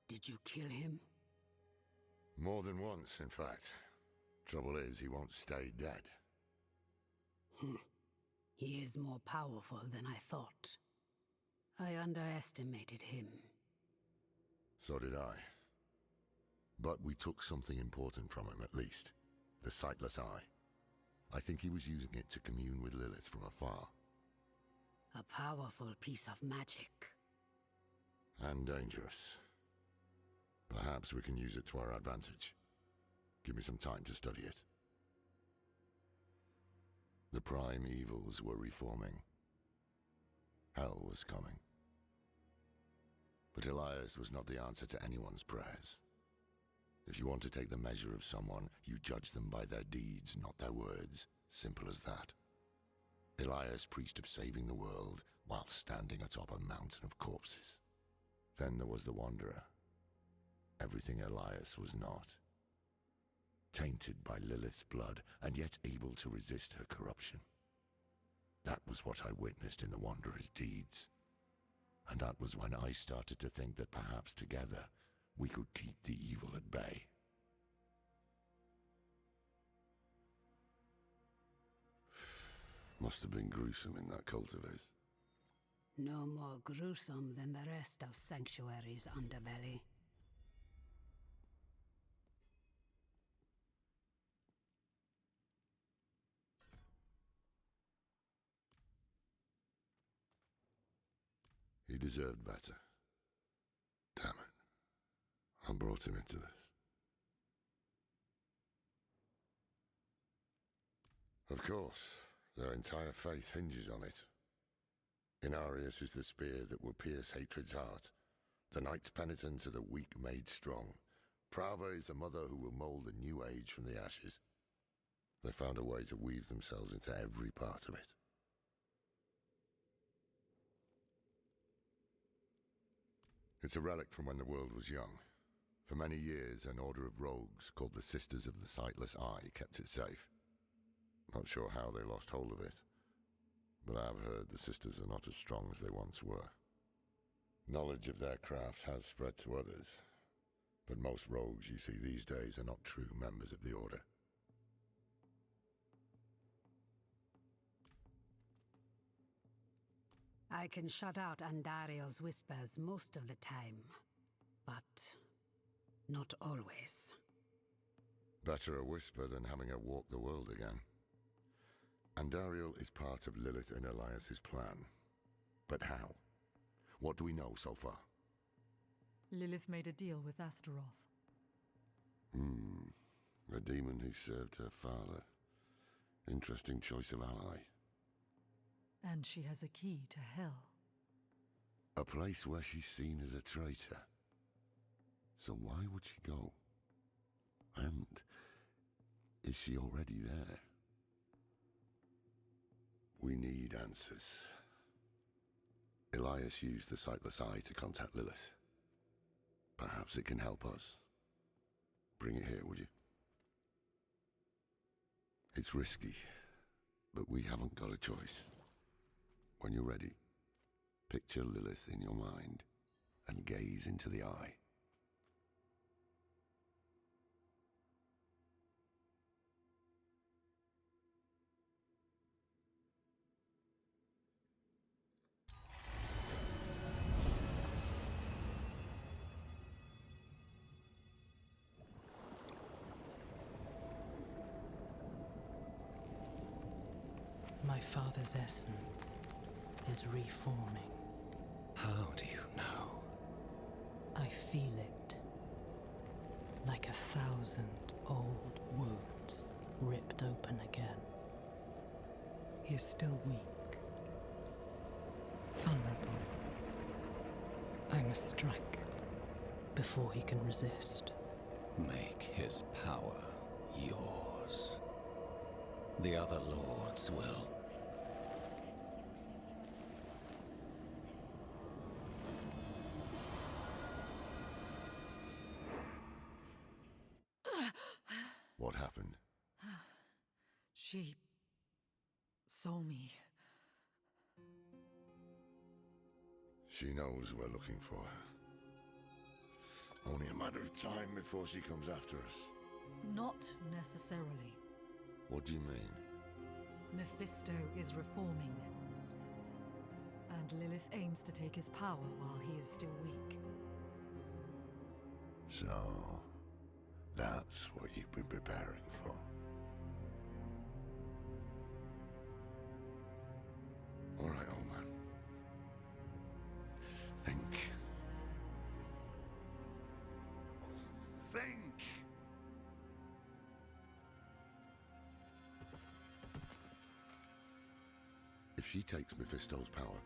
Did you kill him? More than once, in fact. Trouble is, he won't stay dead. He is more powerful than I thought. I underestimated him. So did I. But we took something important from him, at least. The sightless eye. I think he was using it to commune with Lilith from afar. A powerful piece of magic. And dangerous. Perhaps we can use it to our advantage. Give me some time to study it. The prime evils were reforming. Hell was coming. But Elias was not the answer to anyone's prayers. If you want to take the measure of someone, you judge them by their deeds, not their words. Simple as that. Elias preached of saving the world while standing atop a mountain of corpses. Then there was the Wanderer. Everything Elias was not. Tainted by Lilith's blood, and yet able to resist her corruption. That was what I witnessed in the Wanderer's deeds. And that was when I started to think that perhaps together, we could keep the evil at bay. Must have been gruesome in that cult of his. No more gruesome than the rest of Sanctuary's underbelly. He deserved better. Damn it. I brought him into this. Of course, their entire faith hinges on it. Inarius is the spear that will pierce hatred's heart. The knight's penitent are the weak made strong. Prava is the mother who will mold a new age from the ashes. They found a way to weave themselves into every part of it. It's a relic from when the world was young. For many years, an order of rogues called the Sisters of the Sightless Eye kept it safe. Not sure how they lost hold of it, but I've heard the Sisters are not as strong as they once were. Knowledge of their craft has spread to others, but most rogues you see these days are not true members of the Order. I can shut out Andariel's whispers most of the time, but not always. Better a whisper than having her walk the world again. Andariel is part of Lilith and Elias's plan. But how? What do we know so far? Lilith made a deal with Astaroth. A demon who served her father. Interesting choice of ally. And she has a key to hell. A place where she's seen as a traitor. So why would she go? And is she already there? We need answers. Elias used the Sightless Eye to contact Lilith. Perhaps it can help us. Bring it here, would you? It's risky, but we haven't got a choice. When you're ready, picture Lilith in your mind and gaze into the eye. My father's essence is reforming. How do you know? I feel it. Like 1,000 old wounds ripped open again. He is still weak. Vulnerable. I must strike before he can resist. Make his power yours. The other lords will. What happened? She saw me. She knows we're looking for her. Only a matter of time before she comes after us. Not necessarily. What do you mean? Mephisto is reforming. And Lilith aims to take his power while he is still weak. So, that's what you've been preparing for. All right, old man. Think. Think! If she takes Mephisto's power,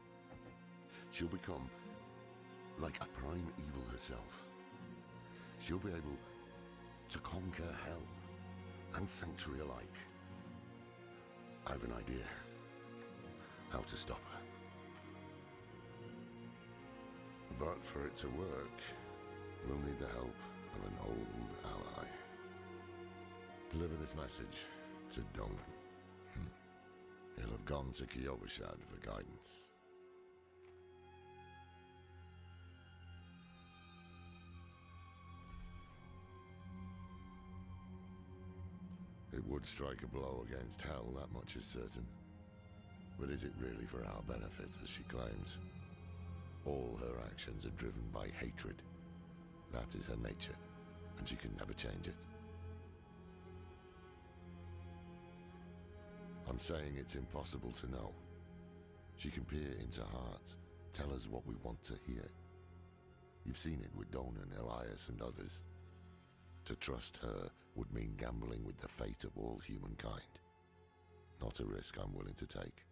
she'll become like a prime evil herself. She'll be able to conquer hell and sanctuary alike. I have an idea how to stop her. But for it to work, we'll need the help of an old ally. Deliver this message to Donan. He'll have gone to Kyovashad for guidance. It would strike a blow against hell, that much is certain. But is it really for our benefit, as she claims? All her actions are driven by hatred. That is her nature, and she can never change it. I'm saying it's impossible to know. She can peer into hearts, tell us what we want to hear. You've seen it with Donan, Elias, and others. To trust her would mean gambling with the fate of all humankind. Not a risk I'm willing to take.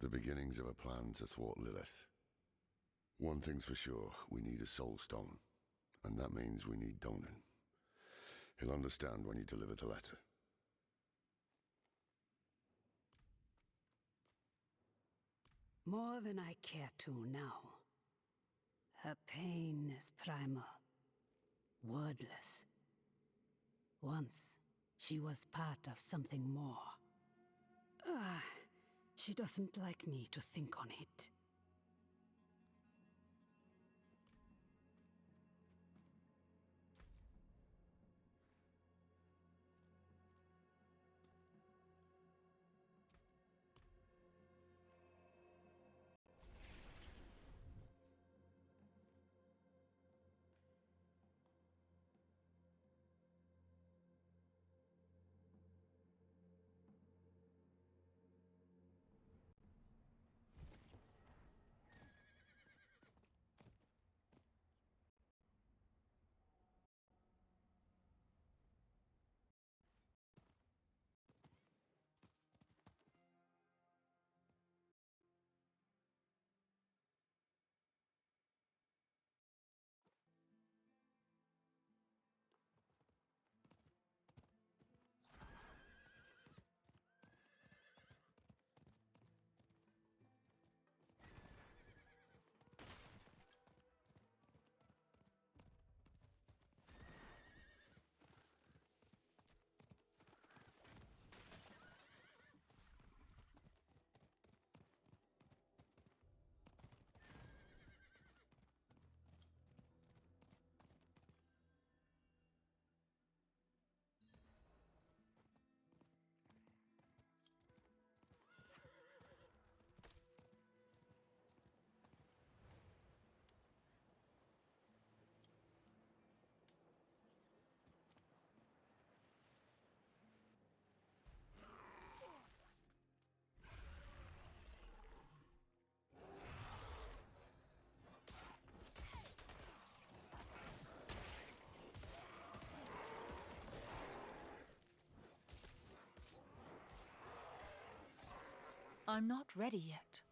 The beginnings of a plan to thwart Lilith. One thing's for sure, we need a soul stone. And that means we need Donan. He'll understand when you deliver the letter. More than I care to now. Her pain is primal, wordless. Once, she was part of something more. She doesn't like me to think on it. I'm not ready yet.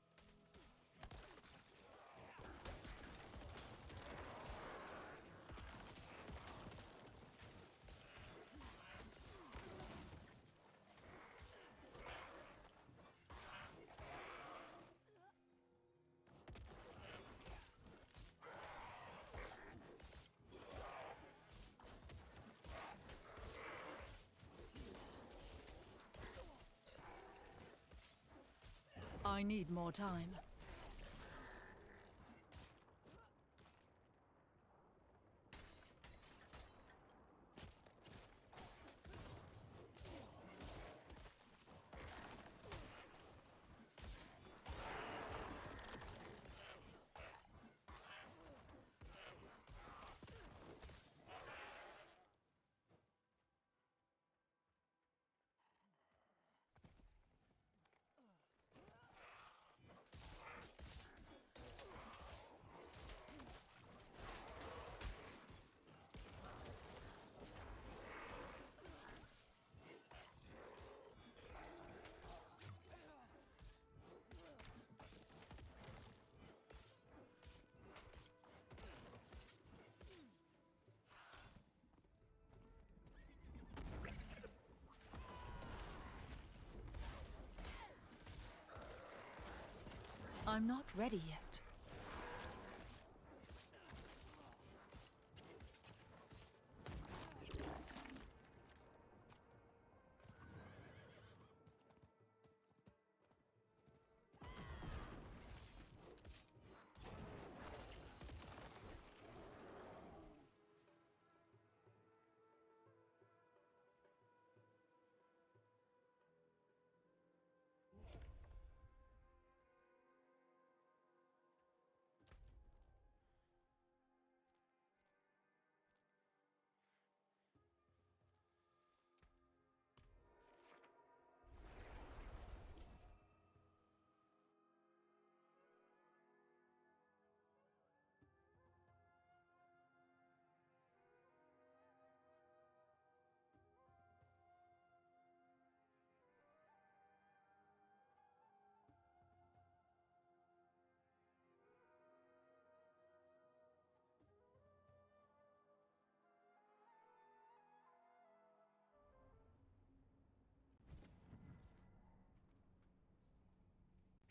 I need more time. I'm not ready yet.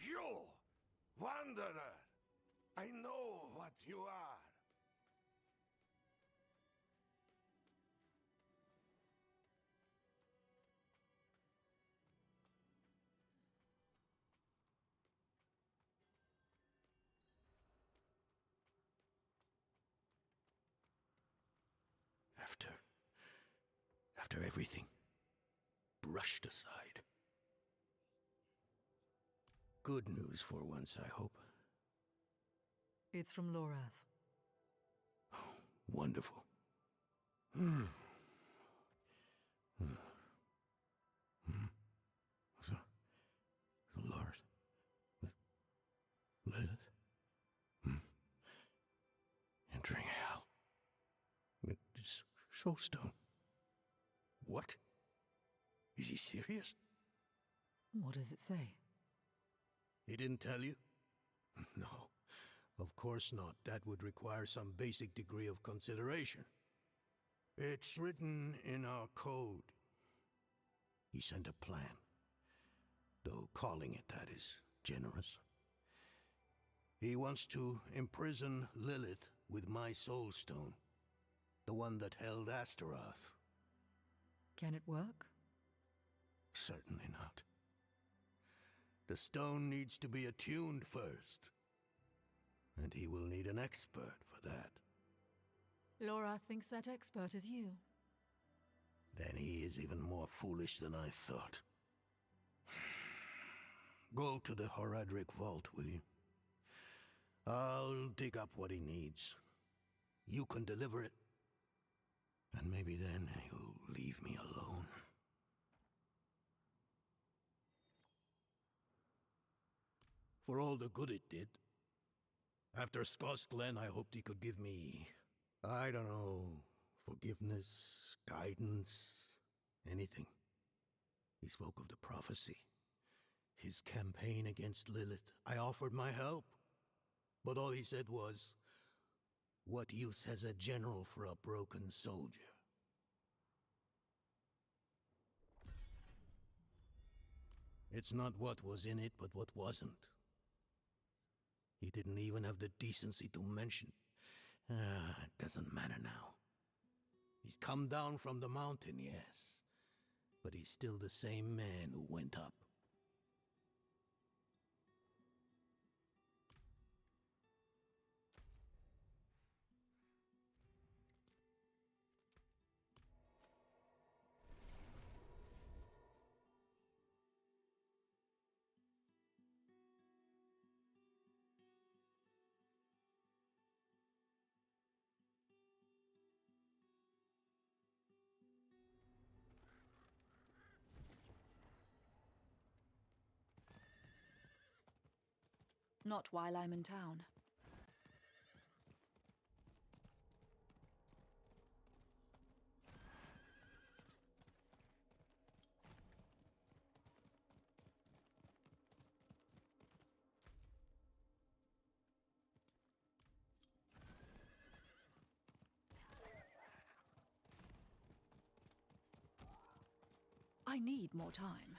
You, wanderer, I know what you are. After everything, brushed aside. Good news for once, I hope. It's from Lorath. Wonderful. So, Lord, Lilith, entering hell. It's Soulstone. What? Is he serious? What does it say? He didn't tell you? No, of course not. That would require some basic degree of consideration. It's written in our code. He sent a plan, though calling it that is generous. He wants to imprison Lilith with my Soulstone, the one that held Astaroth. Can it work? Certainly not. The stone needs to be attuned first, and he will need an expert for that. Lorath thinks that expert is you. Then he is even more foolish than I thought. Go to the Horadric vault, will you? I'll dig up what he needs. You can deliver it, and maybe then he'll leave me alone. For all the good it did. After Skoss Glen, I hoped he could give me, I don't know, forgiveness, guidance, anything. He spoke of the prophecy, his campaign against Lilith. I offered my help, but all he said was, "What use has a general for a broken soldier?" It's not what was in it, but what wasn't. He didn't even have the decency to mention. It doesn't matter now. He's come down from the mountain, yes, but he's still the same man who went up. Not while I'm in town. I need more time.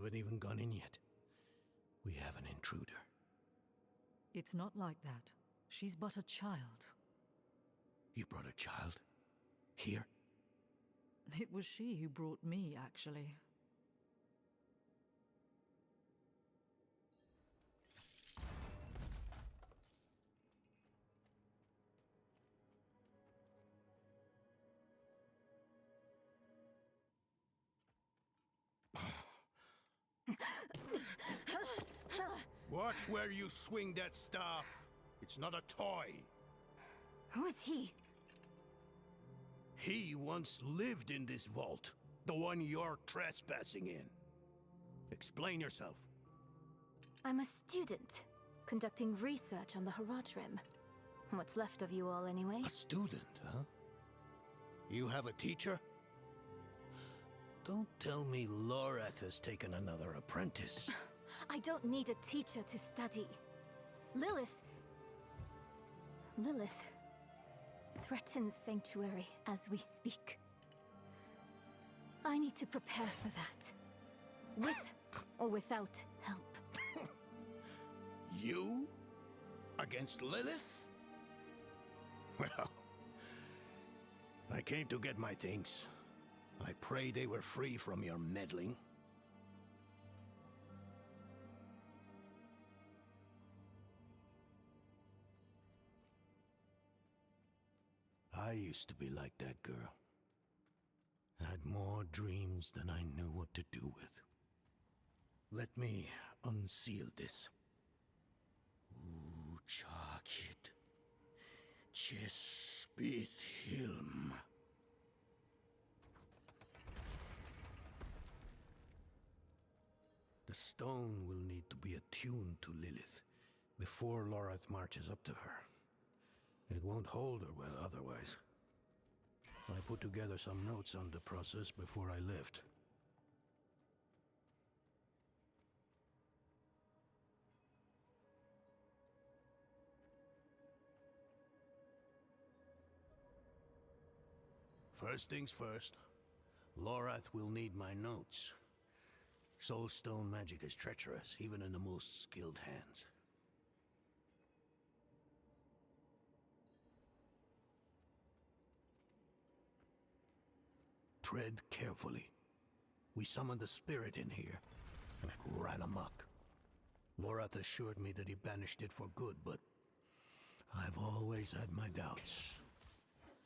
haven't even gone in yet. We have an intruder. It's not like that. She's but a child. You brought a child? Here? It was she who brought me, actually. Watch where you swing that staff. It's not a toy. Who is he? He once lived in this vault. The one you're trespassing in. Explain yourself. I'm a student, conducting research on the Harad Rim. What's left of you all, anyway? A student, huh? You have a teacher? Don't tell me Lorath has taken another apprentice. I don't need a teacher to study. Lilith threatens Sanctuary as we speak. I need to prepare for that. With or without help. You? Against Lilith? Well, I came to get my things. I pray they were free from your meddling. I used to be like that girl. Had more dreams than I knew what to do with. Let me unseal this. Chakid. Chespit Hilm. The stone will need to be attuned to Lilith before Lorath marches up to her. It won't hold her well otherwise. I put together some notes on the process before I left. First things first, Lorath will need my notes. Soulstone magic is treacherous, even in the most skilled hands. Tread carefully. We summoned a spirit in here, and it ran amok. Lorath assured me that he banished it for good, but I've always had my doubts.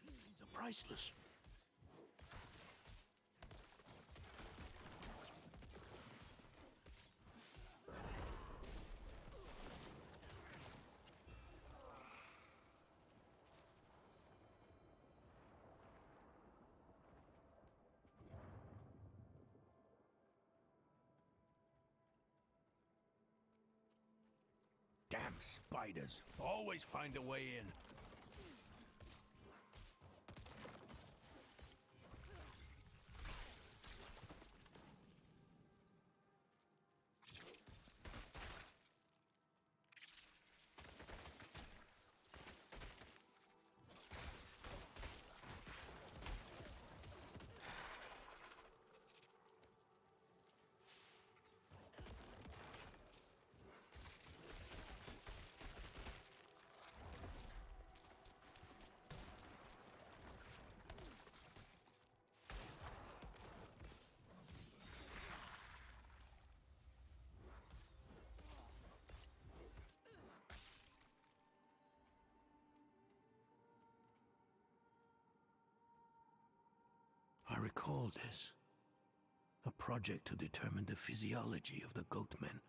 These are priceless. Damn spiders. Always find a way in. I recall this. A project to determine the physiology of the goatmen.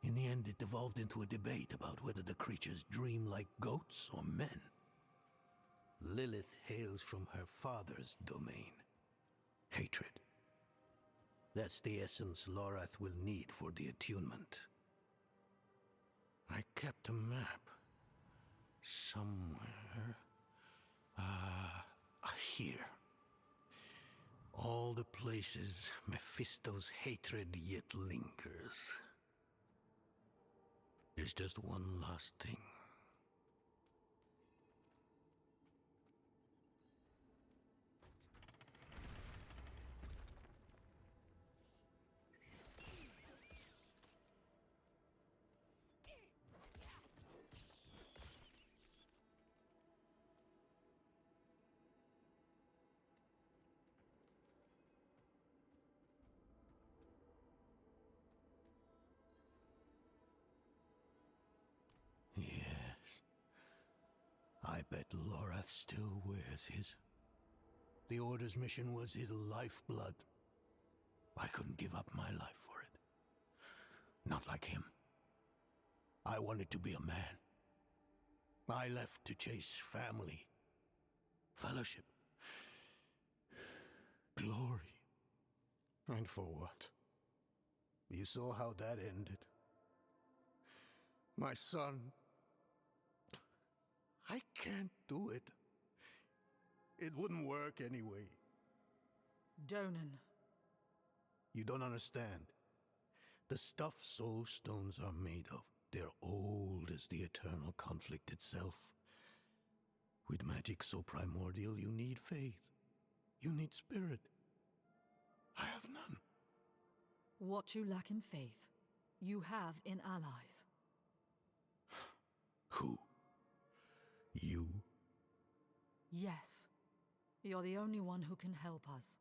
In the end, it devolved into a debate about whether the creatures dream like goats or men. Lilith hails from her father's domain. Hatred. That's the essence Lorath will need for the attunement. I kept a map. Somewhere. Here. All the places Mephisto's hatred yet lingers. There's just one last thing. Lorath still wears his. The Order's mission was his lifeblood. I couldn't give up my life for it. Not like him. I wanted to be a man. I left to chase family, fellowship, glory. And for what? You saw how that ended. My son. I can't do it. It wouldn't work anyway. Donan. You don't understand. The stuff soul stones are made of, they're old as the eternal conflict itself. With magic so primordial, you need faith. You need spirit. I have none. What you lack in faith, you have in allies. Who? You? Yes. You're the only one who can help us.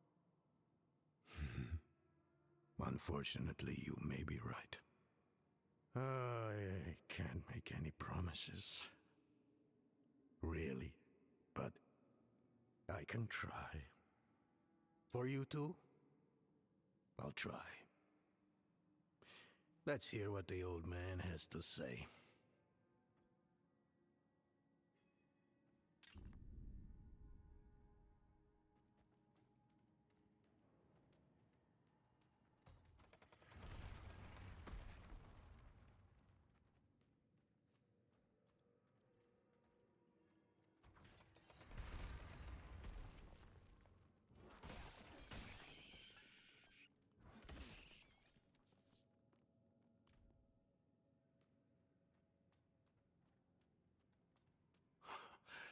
Unfortunately, you may be right. I can't make any promises. Really. But I can try. For you two, I'll try. Let's hear what the old man has to say.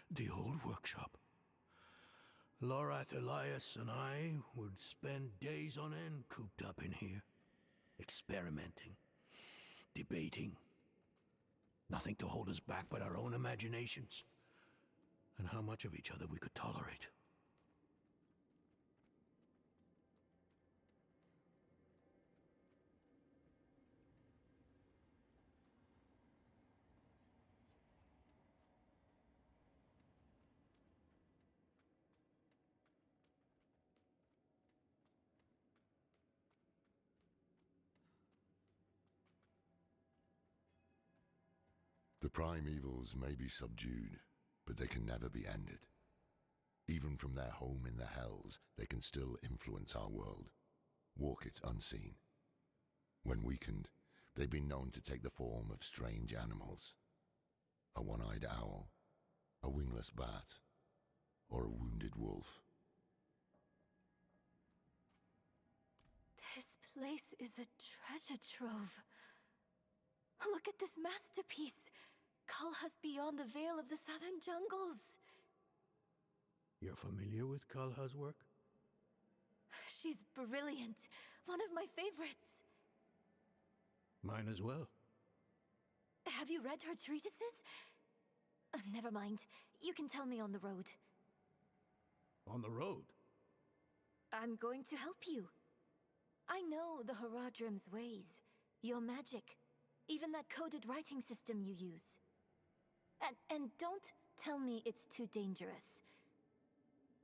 The old workshop. Lorath, Elias, and I would spend days on end cooped up in here. Experimenting. Debating. Nothing to hold us back but our own imaginations. And how much of each other we could tolerate. The primevals may be subdued, but they can never be ended. Even from their home in the Hells, they can still influence our world, walk it unseen. When weakened, they've been known to take the form of strange animals. A one-eyed owl, a wingless bat, or a wounded wolf. This place is a treasure trove. Look at this masterpiece. Kalha's beyond the veil of the southern jungles. You're familiar with Kalha's work? She's brilliant. One of my favorites. Mine as well. Have you read her treatises? Never mind. You can tell me on the road. On the road? I'm going to help you. I know the Horadrim's ways, your magic, even that coded writing system you use. And don't tell me it's too dangerous.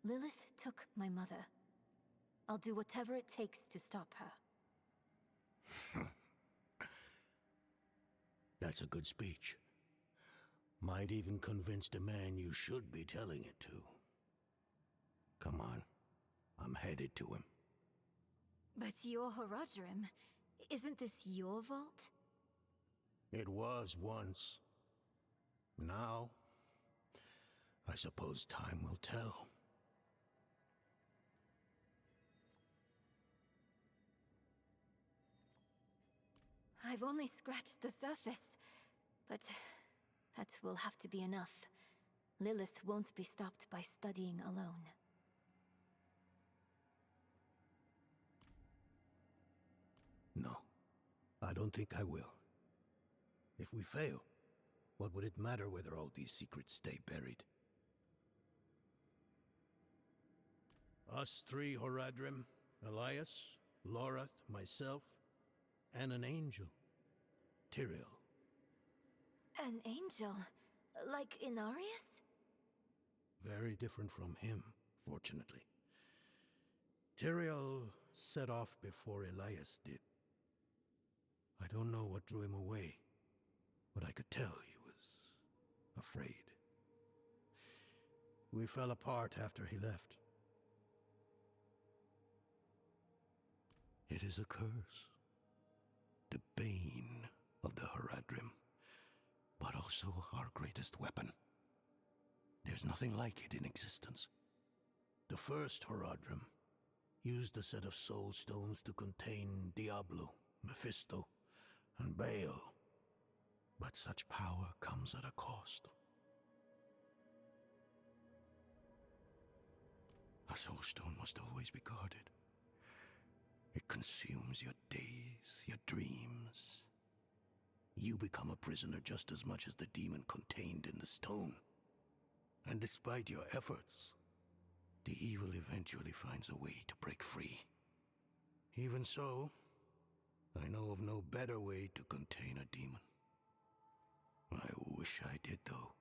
Lilith took my mother. I'll do whatever it takes to stop her. That's a good speech. Might even convince the man you should be telling it to. Come on, I'm headed to him. But your Horadrim, isn't this your vault? It was once. Now, I suppose time will tell. I've only scratched the surface, but that will have to be enough. Lilith won't be stopped by studying alone. No, I don't think I will. If we fail, what would it matter whether all these secrets stay buried? Us three, Horadrim, Elias, Lorath, myself, and an angel. Tyrael. An angel? Like Inarius? very different from him, fortunately. Tyrael set off before Elias did. I don't know what drew him away, but I could tell he was afraid. We fell apart after he left. It is a curse. The bane of the Haradrim, but also our greatest weapon. There's nothing like it in existence. The first Haradrim used a set of soul stones to contain Diablo, Mephisto, and Baal. But such power comes at a cost. A soul stone must always be guarded. It consumes your days, your dreams. You become a prisoner just as much as the demon contained in the stone. And despite your efforts, the evil eventually finds a way to break free. Even so, I know of no better way to contain a demon. I wish I did, though.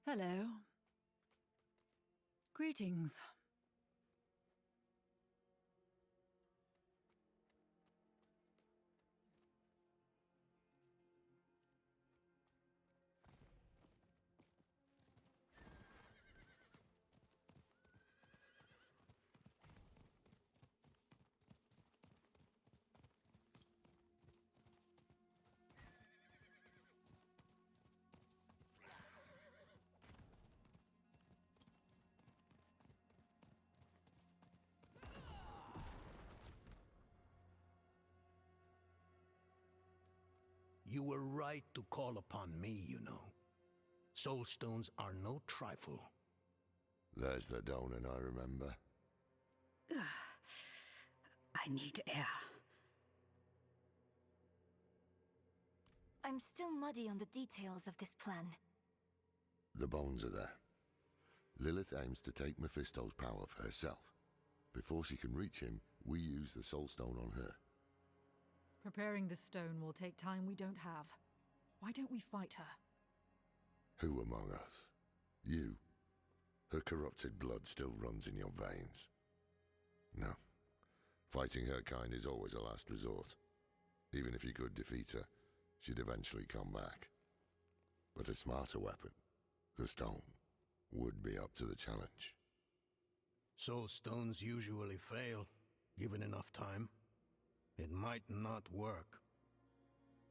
Hello. Greetings. You were right to call upon me, you know. Soul stones are no trifle. There's the Donan I remember. I need air. I'm still muddy on the details of this plan. The bones are there. Lilith aims to take Mephisto's power for herself. Before she can reach him, we use the Soul Stone on her. Preparing the stone will take time we don't have. Why don't we fight her? Who among us? You. Her corrupted blood still runs in your veins. No. Fighting her kind is always a last resort. Even if you could defeat her, she'd eventually come back. But a smarter weapon, the stone, would be up to the challenge. Soul stones usually fail, given enough time. It might not work.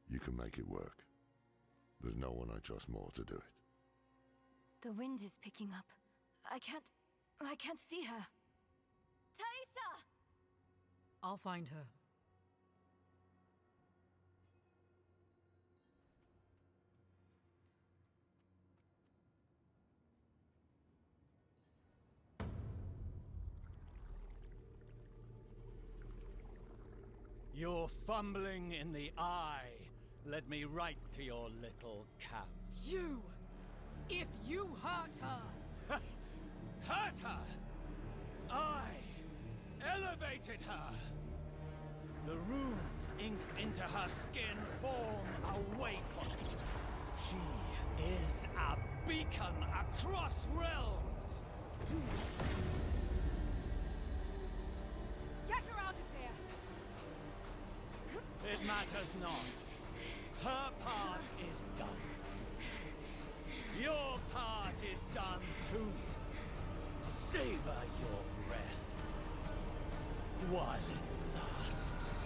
You can make it work. There's no one I trust more to do it. The wind is picking up. I can't see her. Thaisa! I'll find her. Your fumbling in the eye led me right to your little camp. You! If you hurt her! Hurt her! I elevated her! The runes inked into her skin form a waypoint. She is a beacon across realms! Get her out of here! It matters not. Her part is done. Your part is done too. Savor your breath. while it lasts.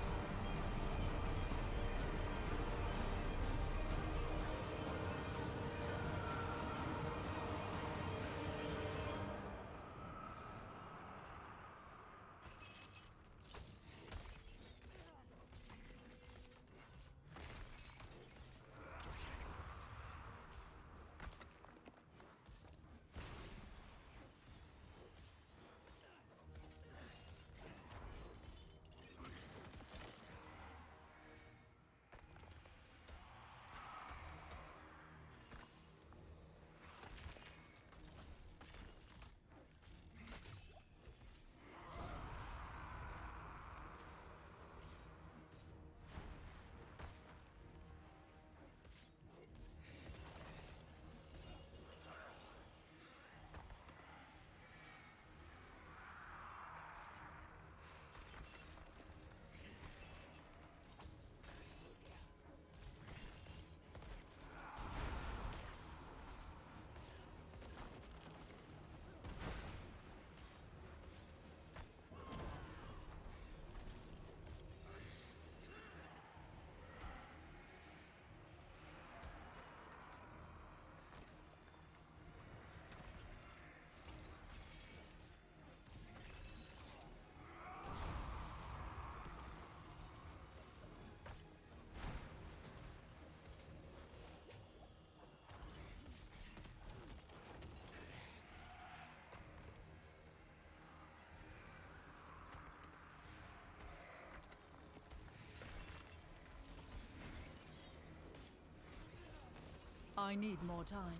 I need more time.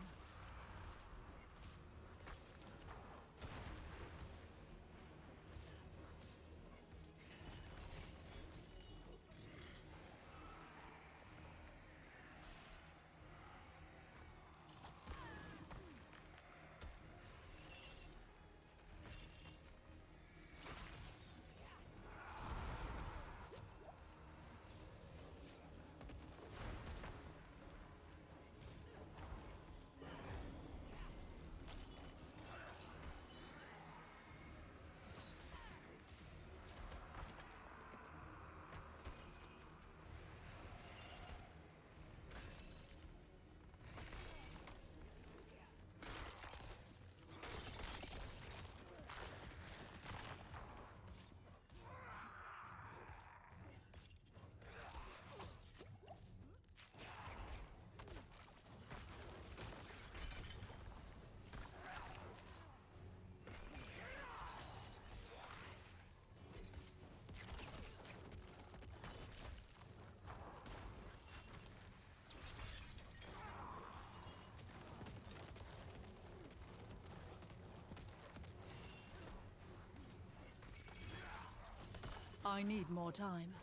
I need more time.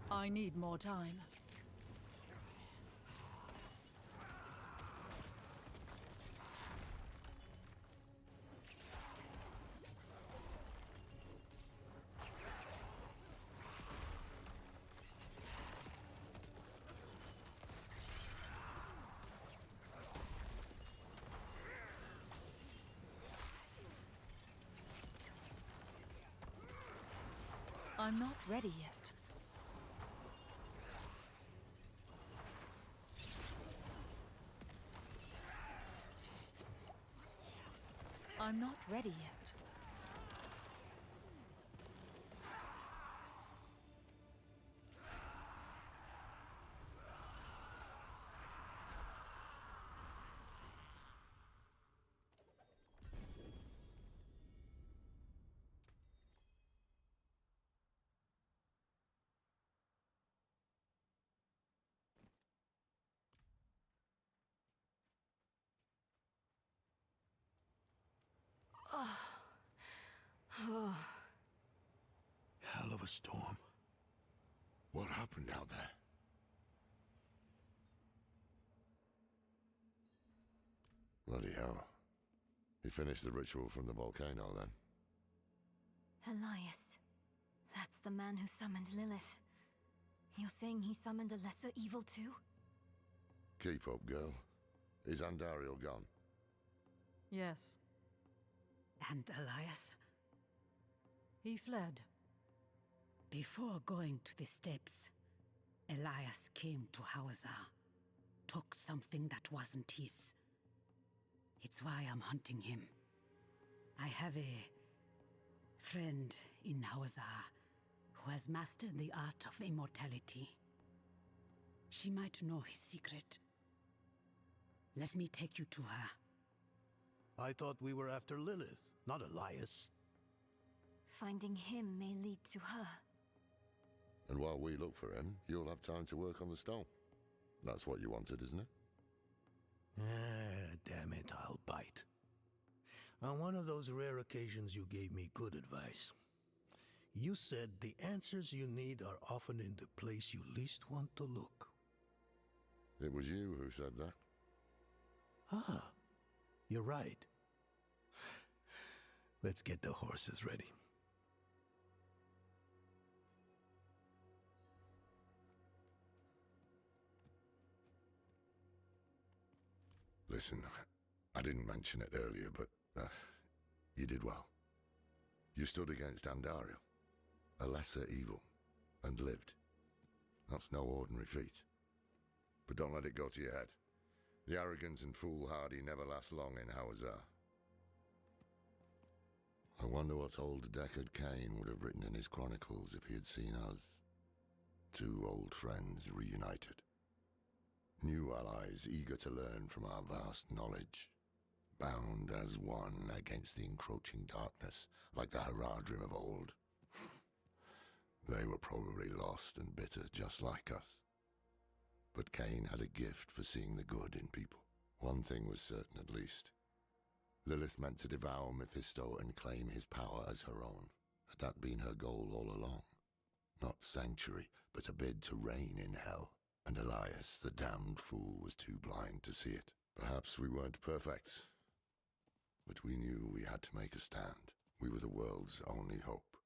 I need more time. I'm not ready yet. I'm not ready yet. Hell of a storm. What happened out there? Bloody hell. He finished the ritual from the volcano, then? Elias. That's the man who summoned Lilith. You're saying he summoned a lesser evil too? Keep up, girl. Is Andariel gone? Yes. And Elias? He fled. Before going to the steps, Elias came to Hawazar, took something that wasn't his. It's why I'm hunting him. I have a friend in Hawazar who has mastered the art of immortality. She might know his secret. Let me take you to her. I thought we were after Lilith, not Elias. Finding him may lead to her. And while we look for him, you'll have time to work on the stone. That's what you wanted, isn't it? Damn it, I'll bite. On one of those rare occasions you gave me good advice. You said the answers you need are often in the place you least want to look. It was you who said that. Ah, you're right. Let's get the horses ready. Listen, I didn't mention it earlier, but you did well. You stood against Andariel, a lesser evil, and lived. That's no ordinary feat. But don't let it go to your head. The arrogance and foolhardy never last long in Hawazar. I wonder what old Deckard Cain would have written in his chronicles if he had seen us. Two old friends reunited. New allies eager to learn from our vast knowledge. Bound as one against the encroaching darkness, like the Haradrim of old. They were probably lost and bitter, just like us. But Cain had a gift for seeing the good in people. One thing was certain, at least. Lilith meant to devour Mephisto and claim his power as her own. Had that been her goal all along? Not sanctuary, but a bid to reign in hell. And Elias, the damned fool, was too blind to see it. Perhaps we weren't perfect, but we knew we had to make a stand. We were the world's only hope.